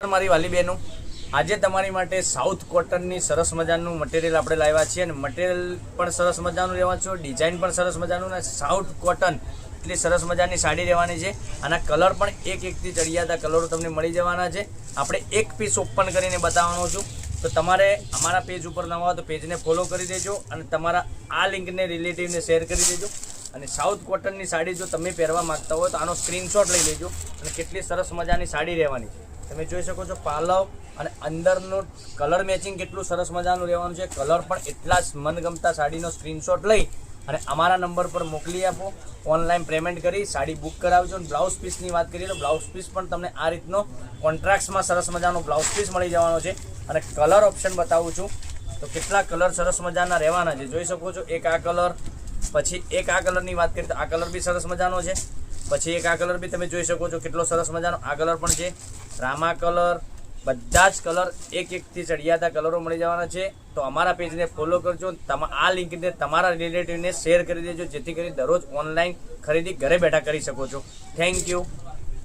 મારી વાલી બહેનો, આજે તમારી માટે સાઉથ કોટનની સરસ મજાનું મટીરિયલ આપણે લાવ્યા છીએ અને મટીરિયલ પણ સરસ મજાનું રહેવાનું છે, ડિઝાઇન પણ સરસ મજાનું અને સાઉથ કોટન એટલી સરસ મજાની સાડી રહેવાની છે. આના કલર પણ એકથી ચડિયાતા કલરો તમને મળી જવાના છે. આપણે એક પીસ ઓપન કરીને બતાવવાનો છું, તો તમારે અમારા પેજ ઉપર નવા હોય તો પેજને ફોલો કરી દેજો અને તમારા આ લિંકને રિલેટિવને શેર કરી દેજો. અને સાઉથ કોટનની સાડી જો તમે પહેરવા માંગતા હોય તો આનો સ્ક્રીનશોટ લઈ લેજો અને કેટલી સરસ મજાની સાડી રહેવાની છે. તમે જોઈ શકો છો પાલવ અને અંદરનું કલર મેચિંગ કેટલું સરસ મજાનું રહેવાનું છે. કલર પણ એટલા જ મનગમતા સાડીનો સ્ક્રીનશોટ લઈ અને અમારા નંબર પર મોકલી આપો. ઓનલાઈન પેમેન્ટ કરી સાડી બુક કરાવજો. અને બ્લાઉઝ પીસની વાત કરીએ તો બ્લાઉઝ પીસ પણ તમને આ રીતનો કોન્ટ્રાક્ટ્સમાં સરસ મજાનો બ્લાઉઝ પીસ મળી જવાનો છે. અને કલર ઓપ્શન બતાવું છું તો કેટલા કલર સરસ મજાના રહેવાના છે. જોઈ શકો છો, એક આ કલર, પછી એક આ કલરની વાત કરીએ તો આ કલર બી સરસ મજાનો છે. પછી એક આ કલર બી તમે જોઈ શકો છો કેટલો સરસ મજાનો આ કલર પણ છે. રામા કલર, બધા જ કલર એકથી ચડિયાતા કલરો મળી જવાના છે. તો અમારા પેજને ફોલો કરજો. આ લિંકને તમારા રિલેટિવને શેર કરી દેજો, જેથી કરી દરરોજ ઓનલાઈન ખરીદી ઘરે બેઠા કરી શકો છો. Thank you.